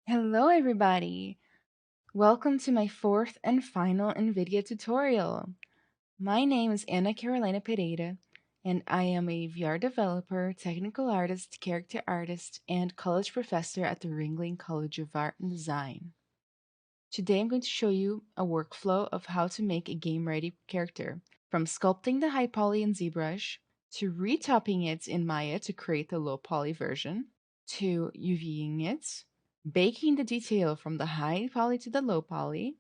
Hello everybody! Welcome to my fourth and final NVIDIA tutorial. My name is Ana Carolina Pereira, and I am a VR developer, technical artist, character artist, and college professor at the Ringling College of Art and Design. Today I'm going to show you a workflow of how to make a game-ready character, from sculpting the high poly in ZBrush, to retopping it in Maya to create the low poly version, to UVing it, baking the detail from the high poly to the low poly,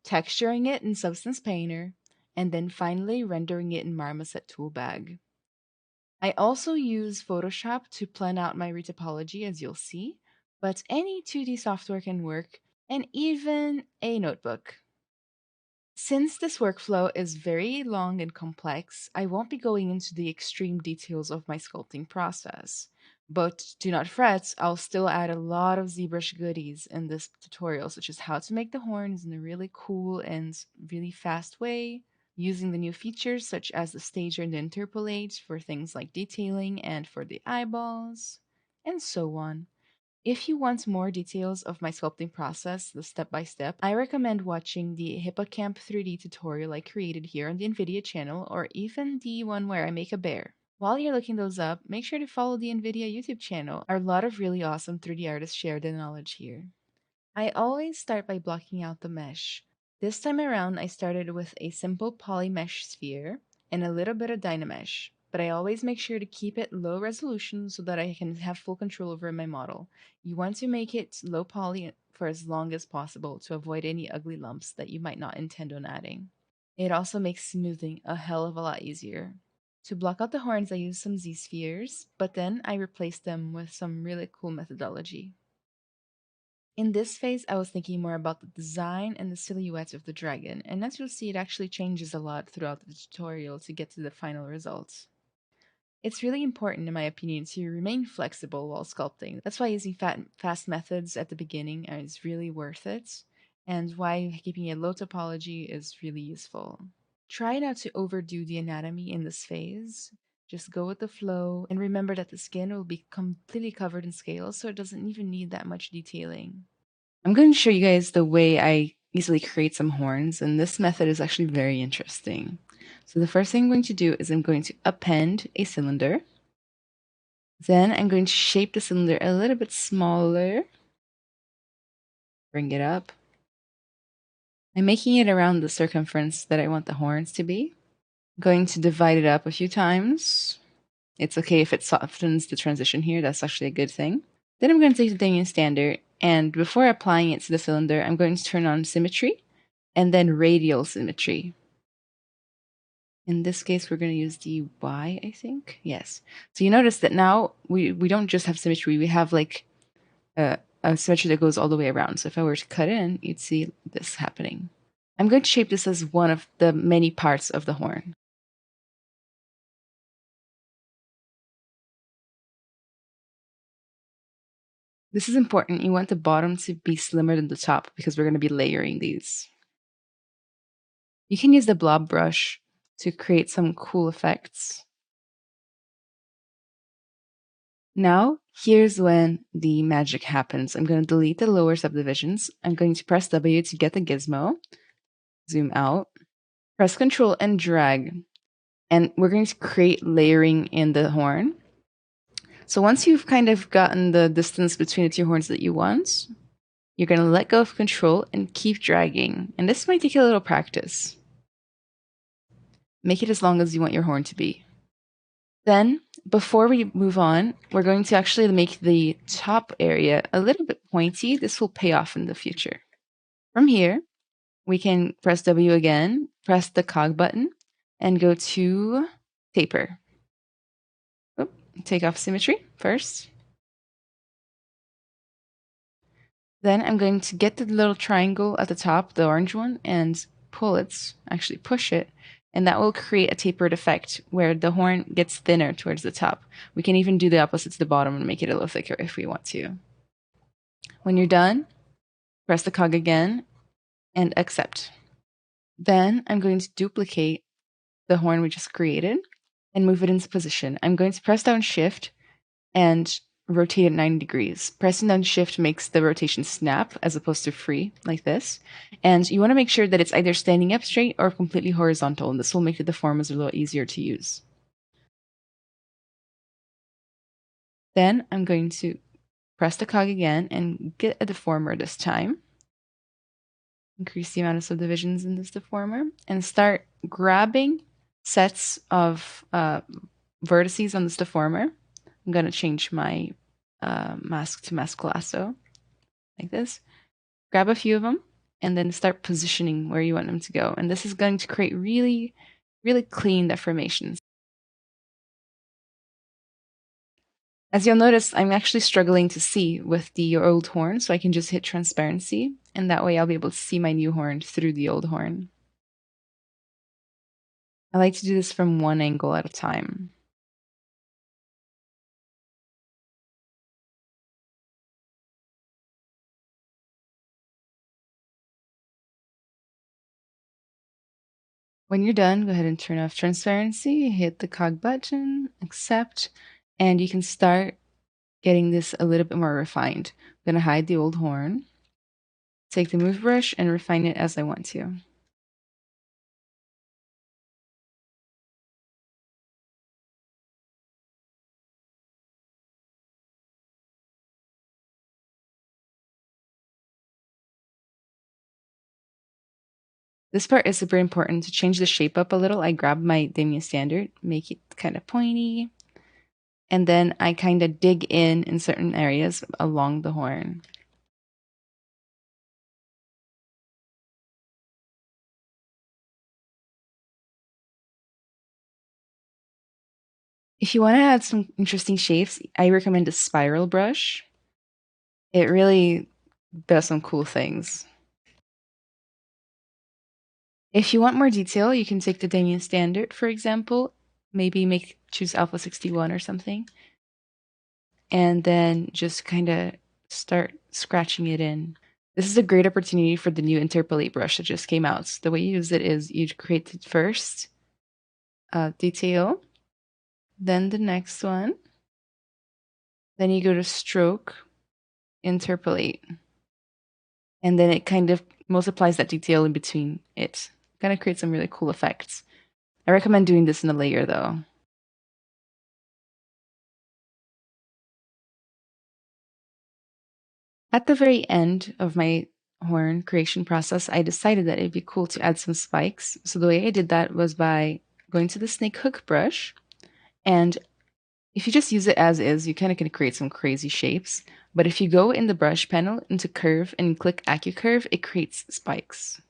texturing it in Substance Painter, and then finally rendering it in Marmoset Toolbag. I also use Photoshop to plan out my retopology, as you'll see, but any 2D software can work, and even a notebook. Since this workflow is very long and complex, I won't be going into the extreme details of my sculpting process. But do not fret, I'll still add a lot of ZBrush goodies in this tutorial, such as how to make the horns in a really cool and really fast way, using the new features such as the stager and the interpolate for things like detailing and for the eyeballs, and so on. If you want more details of my sculpting process, the step-by-step, I recommend watching the Hippocamp 3D tutorial I created here on the NVIDIA channel, or even the one where I make a bear. While you're looking those up, make sure to follow the NVIDIA YouTube channel. A lot of really awesome 3D artists share their knowledge here. I always start by blocking out the mesh. This time around, I started with a simple poly mesh sphere and a little bit of Dynamesh, but I always make sure to keep it low resolution so that I can have full control over my model. You want to make it low poly for as long as possible to avoid any ugly lumps that you might not intend on adding. It also makes smoothing a hell of a lot easier. To block out the horns, I use some Z-spheres, but then I replace them with some really cool methodology. In this phase, I was thinking more about the design and the silhouette of the dragon, and as you'll see, it actually changes a lot throughout the tutorial to get to the final results. It's really important, in my opinion, to remain flexible while sculpting. That's why using fast methods at the beginning is really worth it, and why keeping a low topology is really useful. Try not to overdo the anatomy in this phase. Just go with the flow, and remember that the skin will be completely covered in scales, so it doesn't even need that much detailing. I'm going to show you guys the way I easily create some horns, and this method is actually very interesting. So the first thing I'm going to do is I'm going to append a cylinder. Then I'm going to shape the cylinder a little bit smaller. Bring it up. I'm making it around the circumference that I want the horns to be. I'm going to divide it up a few times. It's okay if it softens the transition here. That's actually a good thing. Then I'm going to take the thing in standard, and before applying it to the cylinder, I'm going to turn on symmetry and then radial symmetry. In this case, we're going to use the Y, I think. Yes. So you notice that now we don't just have symmetry. We have like a symmetry that goes all the way around. So if I were to cut in, you'd see this happening. I'm going to shape this as one of the many parts of the horn. This is important. You want the bottom to be slimmer than the top because we're going to be layering these. You can use the blob brush to create some cool effects. Now, here's when the magic happens. I'm going to delete the lower subdivisions. I'm going to press W to get the gizmo, zoom out, press Control and drag. And we're going to create layering in the horn. So once you've kind of gotten the distance between the two horns that you want, you're going to let go of Control and keep dragging. And this might take a little practice. Make it as long as you want your horn to be. Then, before we move on, we're going to actually make the top area a little bit pointy. This will pay off in the future. From here, we can press W again, press the cog button, and go to taper. Take off symmetry first. Then I'm going to get the little triangle at the top, the orange one, and pull it, actually push it, and that will create a tapered effect where the horn gets thinner towards the top. We can even do the opposite to the bottom and make it a little thicker if we want to. When you're done, press the cog again and accept. Then I'm going to duplicate the horn we just created and move it into position. I'm going to press down Shift and rotate it 90 degrees. Pressing down shift makes the rotation snap as opposed to free, like this. And you want to make sure that it's either standing up straight or completely horizontal, and this will make the deformers a little easier to use. Then I'm going to press the cog again and get a deformer this time. Increase the amount of subdivisions in this deformer and start grabbing sets of vertices on this deformer. I'm going to change my mask to mask lasso like this. Grab a few of them and then start positioning where you want them to go. And this is going to create really, really clean deformations. As you'll notice, I'm actually struggling to see with the old horn, so I can just hit transparency, and that way I'll be able to see my new horn through the old horn. I like to do this from one angle at a time. When you're done, go ahead and turn off transparency, hit the cog button, accept, and you can start getting this a little bit more refined. I'm going to hide the old horn, take the move brush, and refine it as I want to. This part is super important. To change the shape up a little, I grab my Damien standard, make it kind of pointy, and then I kind of dig in certain areas along the horn. If you want to add some interesting shapes, I recommend a spiral brush. It really does some cool things. If you want more detail, you can take the Damien standard, for example, maybe choose Alpha 61 or something, and then just kind of start scratching it in. This is a great opportunity for the new Interpolate brush that just came out. So the way you use it is you create the first detail, then the next one, then you go to Stroke, Interpolate, and then it kind of multiplies that detail in between it. Kind of create some really cool effects. I recommend doing this in a layer though. At the very end of my horn creation process, I decided that it'd be cool to add some spikes. So the way I did that was by going to the snake hook brush, and if you just use it as is, you kind of can create some crazy shapes. But if you go in the brush panel into curve and click AccuCurve, it creates spikes.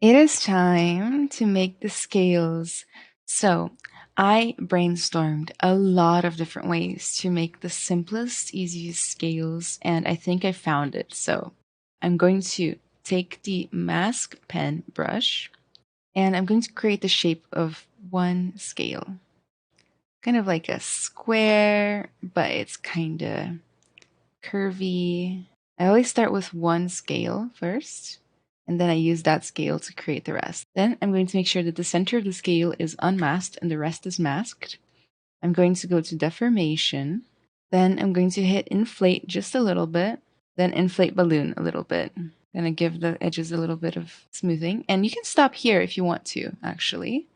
It is time to make the scales. So I brainstormed a lot of different ways to make the simplest, easiest scales, and I think I found it. So I'm going to take the mask pen brush, and I'm going to create the shape of one scale. Kind of like a square, but it's kind of curvy. I always start with one scale first, and then I use that scale to create the rest. Then I'm going to make sure that the center of the scale is unmasked and the rest is masked. I'm going to go to Deformation. Then I'm going to hit Inflate just a little bit, then Inflate Balloon a little bit. Gonna give the edges a little bit of smoothing. And you can stop here if you want to, actually.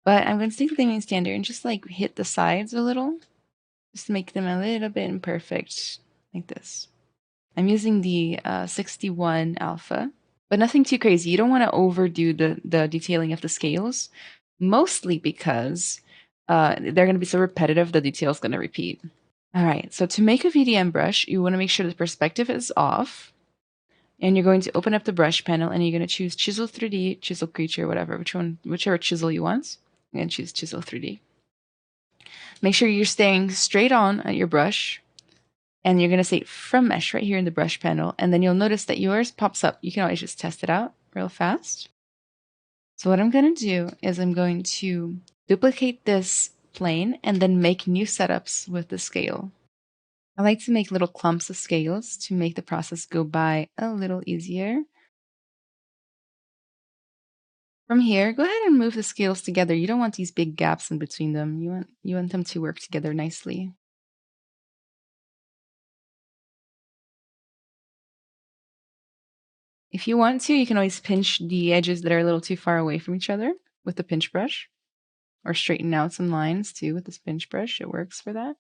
But I'm going to take the main standard and just like hit the sides a little, just to make them a little bit imperfect, like this. I'm using the 61 alpha, but nothing too crazy. You don't want to overdo the detailing of the scales, mostly because they're going to be so repetitive, the detail is going to repeat. All right, so to make a VDM brush, you want to make sure the perspective is off, and you're going to open up the brush panel, and you're going to choose Chisel 3D, Chisel Creature, whatever, whichever chisel you want. I'm going to choose Chisel 3D. Make sure you're staying straight on at your brush, and you're going to say from mesh right here in the brush panel, and then you'll notice that yours pops up. You can always just test it out real fast. So what I'm going to do is I'm going to duplicate this plane and then make new setups with the scale. I like to make little clumps of scales to make the process go by a little easier. From here, go ahead and move the scales together. You don't want these big gaps in between them. You want them to work together nicely. If you want to, you can always pinch the edges that are a little too far away from each other with the pinch brush, or straighten out some lines too with this pinch brush. It works for that.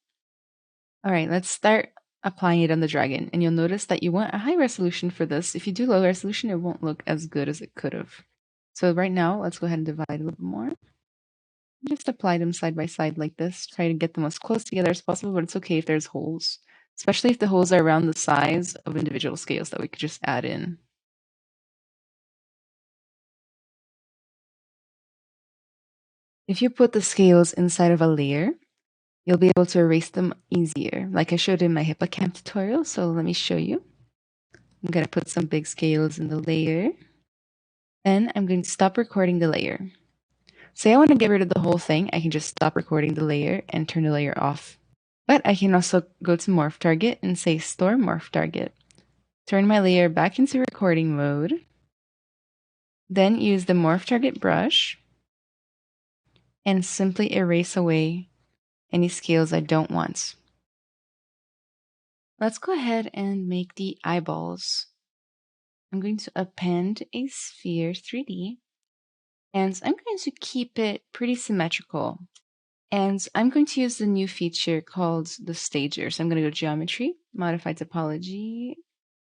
All right, let's start applying it on the dragon. And you'll notice that you want a high resolution for this. If you do low resolution, it won't look as good as it could have. So right now, let's go ahead and divide a little bit more. Just apply them side by side like this. Try to get them as close together as possible, but it's okay if there's holes, especially if the holes are around the size of individual scales that we could just add in. If you put the scales inside of a layer, you'll be able to erase them easier, like I showed in my hippocamp tutorial. So let me show you. I'm going to put some big scales in the layer. Then I'm going to stop recording the layer. Say I want to get rid of the whole thing, I can just stop recording the layer and turn the layer off. But I can also go to Morph Target and say Store Morph Target. Turn my layer back into recording mode. Then use the Morph Target brush and simply erase away any scales I don't want. Let's go ahead and make the eyeballs. I'm going to append a sphere 3D, and I'm going to keep it pretty symmetrical. And I'm going to use the new feature called the stager. So I'm going to go Geometry, Modify Topology.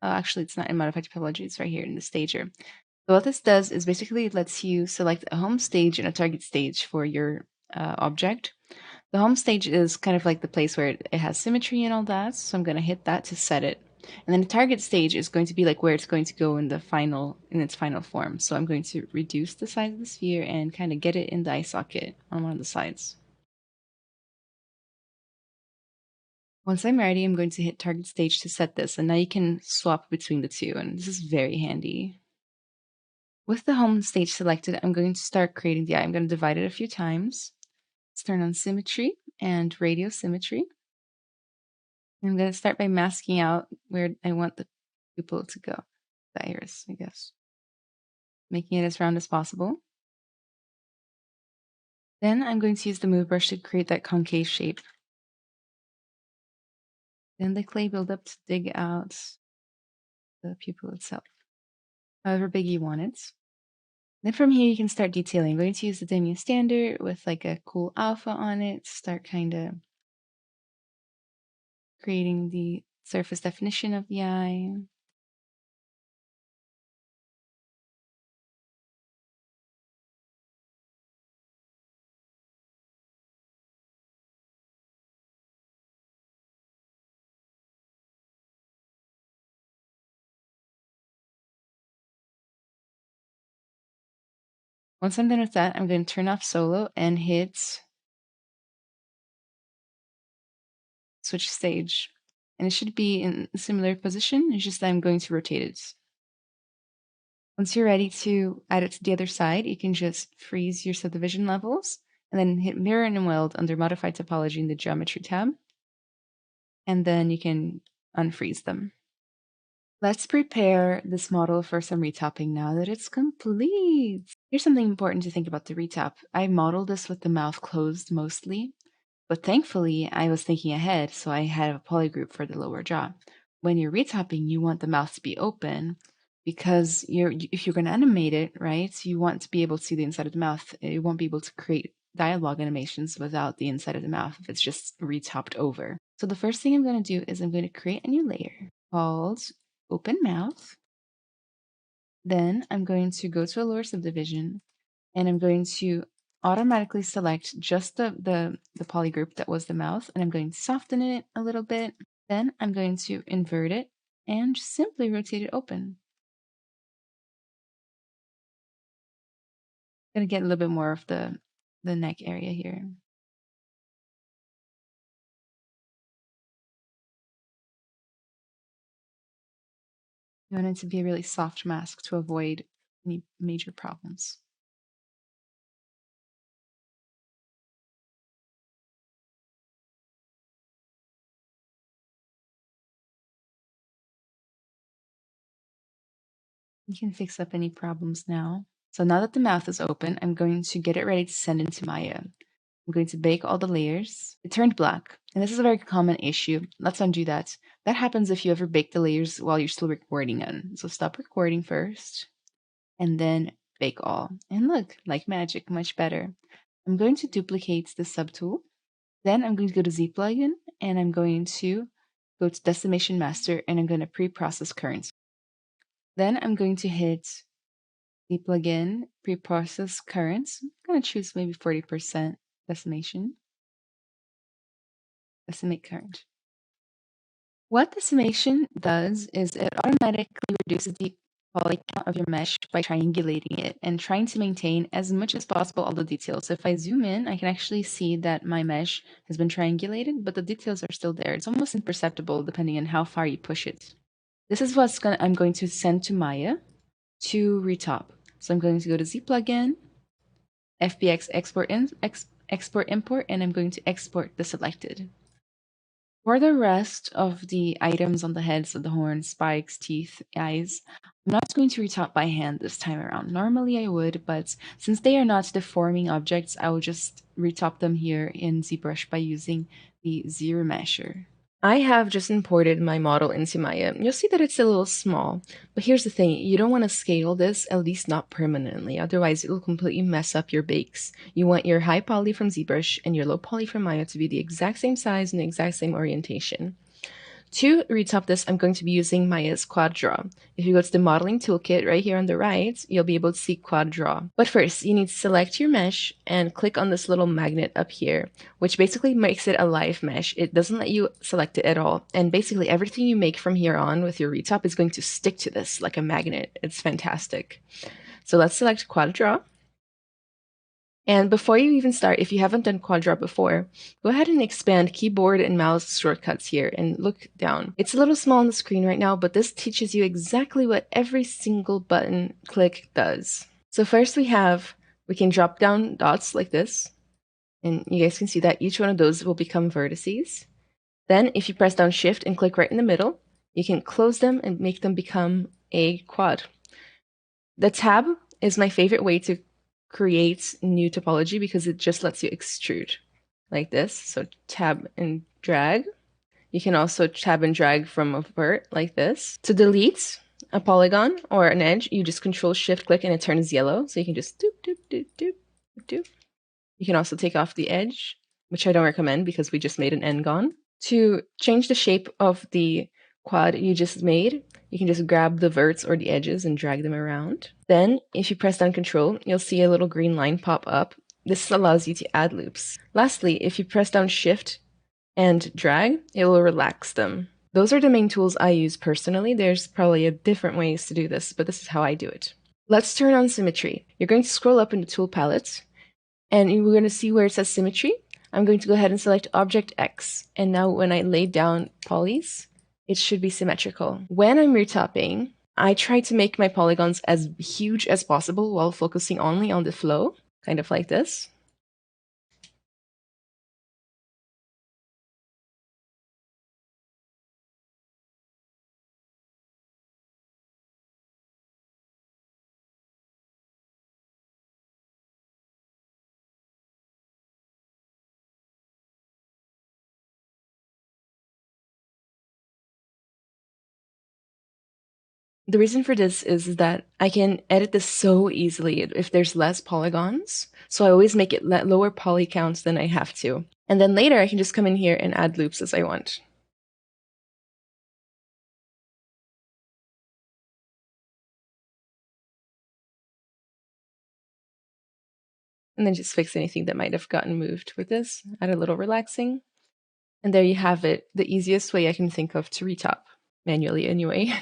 Actually, it's not in Modify Topology, it's right here in the stager. So what this does is basically it lets you select a home stage and a target stage for your object. The home stage is kind of like the place where it has symmetry and all that. So I'm going to hit that to set it. And then the target stage is going to be like where it's going to go in its final form. So I'm going to reduce the size of the sphere and kind of get it in the eye socket on one of the sides. Once I'm ready, I'm going to hit target stage to set this. And now you can swap between the two. And this is very handy. With the home stage selected, I'm going to start creating the eye. I'm going to divide it a few times. Let's turn on symmetry and radial symmetry. I'm going to start by masking out where I want the pupil to go, the iris, I guess. Making it as round as possible. Then I'm going to use the move brush to create that concave shape. Then the clay buildup to dig out the pupil itself, however big you want it. Then from here you can start detailing. I'm going to use the Demi standard with like a cool alpha on it, start kind of creating the surface definition of the eye. Once I'm done with that, I'm going to turn off solo and hit switch stage. And it should be in a similar position, it's just that I'm going to rotate it. Once you're ready to add it to the other side, you can just freeze your subdivision levels and then hit mirror and weld under modify topology in the geometry tab. And then you can unfreeze them. Let's prepare this model for some retopping now that it's complete. Here's something important to think about the retop. I modeled this with the mouth closed mostly, but thankfully I was thinking ahead, so I had a polygroup for the lower jaw. When you're retopping, you want the mouth to be open because if you're going to animate it, right, you want to be able to see the inside of the mouth. You won't be able to create dialogue animations without the inside of the mouth if it's just retopped over. So the first thing I'm going to do is I'm going to create a new layer called open mouth. Then I'm going to go to a lower subdivision and I'm going to automatically select just the poly group that was the mouth, and I'm going to soften it a little bit. Then I'm going to invert it and simply rotate it open. I'm going to get a little bit more of the neck area here. You want it to be a really soft mask to avoid any major problems. You can fix up any problems now. So now that the mouth is open, I'm going to get it ready to send into Maya. I'm going to bake all the layers. It turned black, and this is a very common issue. Let's undo that. That happens if you ever bake the layers while you're still recording on. So stop recording first, and then bake all. And look, like magic, much better. I'm going to duplicate the subtool. Then I'm going to go to Z plugin, and I'm going to go to Decimation Master, and I'm going to pre-process currents. Then I'm going to hit the plugin pre-process currents. I'm going to choose maybe 40% decimation. Decimate current. What decimation does is it automatically reduces the poly count of your mesh by triangulating it and trying to maintain as much as possible all the details. So if I zoom in, I can actually see that my mesh has been triangulated, but the details are still there. It's almost imperceptible depending on how far you push it. This is what I'm going to send to Maya to retop. So I'm going to go to Z plugin, FBX export import, and I'm going to export the selected. For the rest of the items on the heads of the horns, spikes, teeth, eyes, I'm not going to retop by hand this time around. Normally I would, but since they are not deforming objects, I will just retop them here in ZBrush by using the zero mesher. I have just imported my model into Maya. You'll see that it's a little small, but here's the thing, you don't want to scale this, at least not permanently, otherwise it will completely mess up your bakes. You want your high poly from ZBrush and your low poly from Maya to be the exact same size and the exact same orientation. To retop this, I'm going to be using Maya's Quad Draw. If you go to the modeling toolkit right here on the right, you'll be able to see Quad Draw. But first, you need to select your mesh and click on this little magnet up here, which basically makes it a live mesh. It doesn't let you select it at all. And basically everything you make from here on with your retop is going to stick to this like a magnet. It's fantastic. So let's select Quad Draw. And before you even start, if you haven't done Quad Draw before, go ahead and expand keyboard and mouse shortcuts here and look down. It's a little small on the screen right now, but this teaches you exactly what every single button click does. So first we can drop down dots like this, and you guys can see that each one of those will become vertices. Then if you press down Shift and click right in the middle, you can close them and make them become a quad. The tab is my favorite way to create new topology because it just lets you extrude like this. So tab and drag. You can also tab and drag from a vert like this. To delete a polygon or an edge, you just Control Shift click and it turns yellow. So you can just doop, doop, doop, doop, doop. You can also take off the edge, which I don't recommend because we just made an n-gon. To change the shape of the quad you just made, you can just grab the verts or the edges and drag them around. Then, if you press down Control, you'll see a little green line pop up. This allows you to add loops. Lastly, if you press down Shift and drag, it will relax them. Those are the main tools I use personally. There's probably different ways to do this, but this is how I do it. Let's turn on symmetry. You're going to scroll up in the tool palette, and we're going to see where it says symmetry. I'm going to go ahead and select Object X. And now when I lay down polys, it should be symmetrical. When I'm retopping, I try to make my polygons as huge as possible while focusing only on the flow, kind of like this. The reason for this is that I can edit this so easily if there's less polygons. So I always make it lower poly counts than I have to. And then later I can just come in here and add loops as I want. And then just fix anything that might have gotten moved with this, add a little relaxing. And there you have it, the easiest way I can think of to retop, manually anyway.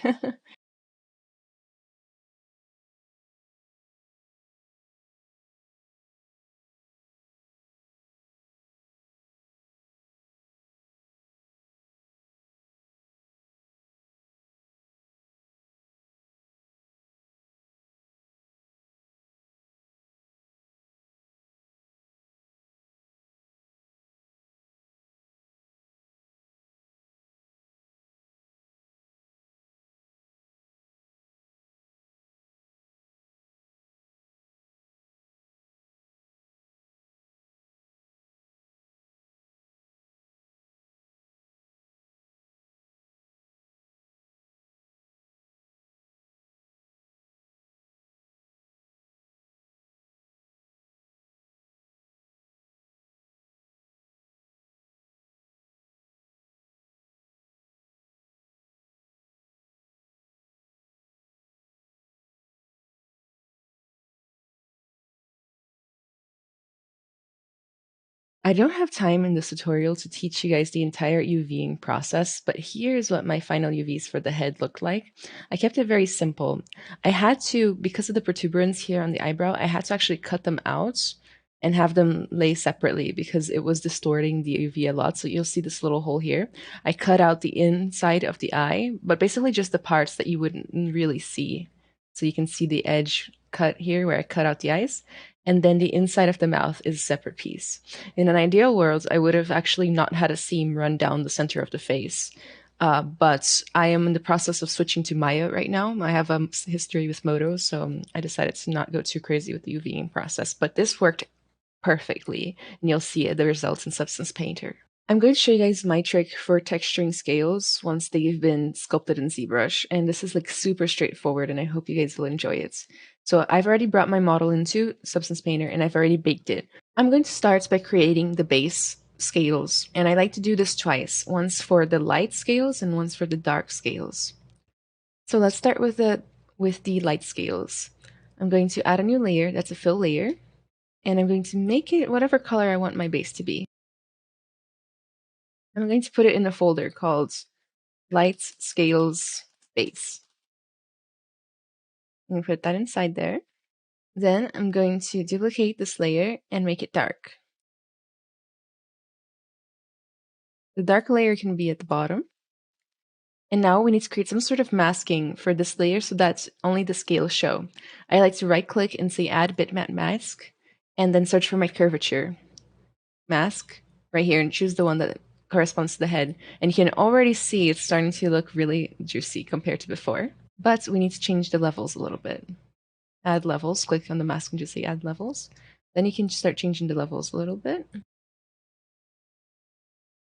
I don't have time in this tutorial to teach you guys the entire UVing process, but here's what my final UVs for the head looked like. I kept it very simple. I had to, because of the protuberance here on the eyebrow, I had to actually cut them out and have them lay separately because it was distorting the UV a lot. So you'll see this little hole here. I cut out the inside of the eye, but basically just the parts that you wouldn't really see. So you can see the edge cut here where I cut out the eyes. And then the inside of the mouth is a separate piece. In an ideal world, I would have actually not had a seam run down the center of the face. But I am in the process of switching to Maya right now. I have a history with Moto, so I decided to not go too crazy with the UVing process. But this worked perfectly, and you'll see the results in Substance Painter. I'm going to show you guys my trick for texturing scales once they've been sculpted in ZBrush, and this is like super straightforward, and I hope you guys will enjoy it. So I've already brought my model into Substance Painter, and I've already baked it. I'm going to start by creating the base scales, and I like to do this twice, once for the light scales and once for the dark scales. So let's start with the light scales. I'm going to add a new layer, that's a fill layer, and I'm going to make it whatever color I want my base to be. I'm going to put it in a folder called Light Scales Base. I'm going to put that inside there. Then I'm going to duplicate this layer and make it dark. The dark layer can be at the bottom. And now we need to create some sort of masking for this layer so that only the scales show. I like to right click and say add bitmap mask and then search for my curvature mask right here and choose the one that corresponds to the head. And you can already see it's starting to look really juicy compared to before. But we need to change the levels a little bit. Add levels, click on the mask and just say add levels. Then you can start changing the levels a little bit.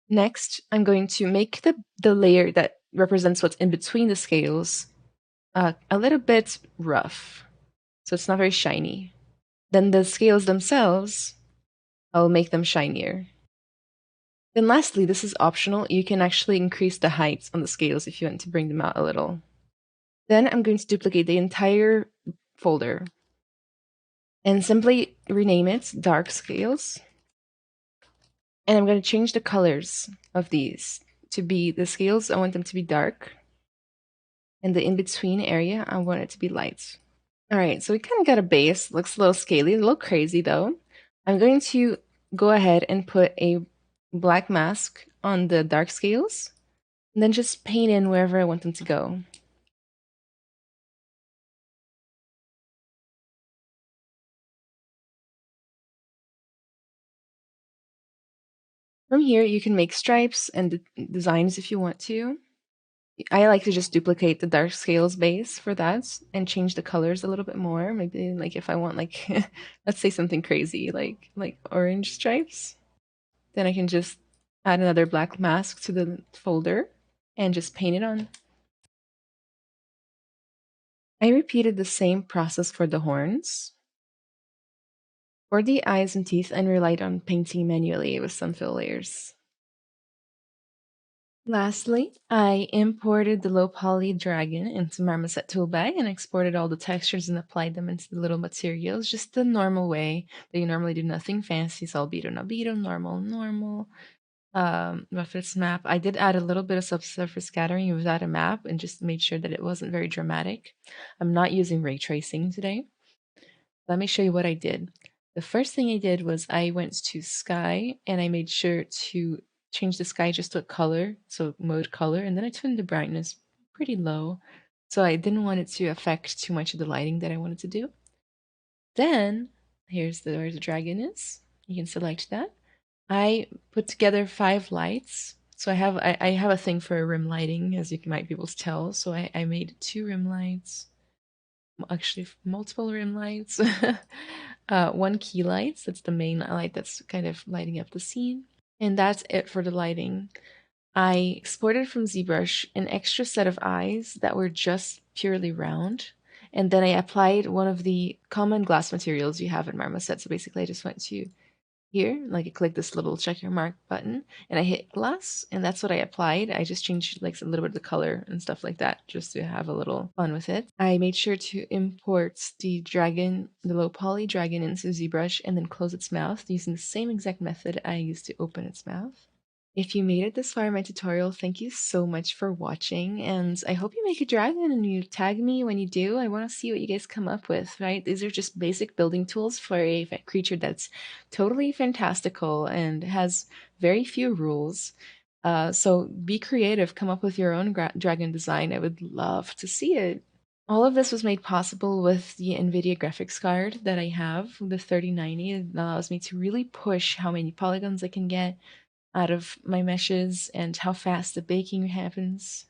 Next, I'm going to make the layer that represents what's in between the scales a little bit rough. So it's not very shiny. Then the scales themselves, I'll make them shinier. Then lastly, this is optional. You can actually increase the height on the scales if you want to bring them out a little. Then I'm going to duplicate the entire folder and simply rename it dark scales. And I'm going to change the colors of these to be the scales. I want them to be dark. And the in-between area, I want it to be light. All right, so we kind of got a base. Looks a little scaly, a little crazy though. I'm going to go ahead and put a black mask on the dark scales. And then just paint in wherever I want them to go. From here, you can make stripes and designs if you want to. I like to just duplicate the dark scales base for that and change the colors a little bit more. Maybe like if I want like, let's say something crazy like orange stripes, then I can just add another black mask to the folder and just paint it on. I repeated the same process for the horns. For the eyes and teeth, I relied on painting manually with some fill layers. Lastly, I imported the low poly dragon into Marmoset toolbag and exported all the textures and applied them into the little materials, just the normal way that you normally do, nothing fancy. So albedo, normal. Reference map. I did add a little bit of subsurface scattering without a map and just made sure that it wasn't very dramatic. I'm not using ray tracing today. Let me show you what I did. The first thing I did was I went to sky and I made sure to change the sky just to a color, so mode color, and then I turned the brightness pretty low. So I didn't want it to affect too much of the lighting that I wanted to do. Then, here's where the dragon is. You can select that. I put together 5 lights. So I have a thing for rim lighting, as you might be able to tell. So I made 2 rim lights, actually multiple rim lights, 1 key light. That's the main light that's kind of lighting up the scene. And that's it for the lighting. I exported from ZBrush an extra set of eyes that were just purely round. And then I applied one of the common glass materials you have in Marmoset. So basically I just went to here. Like I click this little check your mark button and I hit glass, and that's what I applied. I just changed like a little bit of the color and stuff like that just to have a little fun with it. I made sure to import the dragon, the low poly dragon into ZBrush and then close its mouth using the same exact method I used to open its mouth. If you made it this far in my tutorial, thank you so much for watching, and I hope you make a dragon and you tag me when you do. I want to see what you guys come up with, right? These are just basic building tools for a creature that's totally fantastical and has very few rules. So be creative, come up with your own dragon design. I would love to see it. All of this was made possible with the NVIDIA graphics card that I have, the 3090. It allows me to really push how many polygons I can get out of my meshes and how fast the baking happens.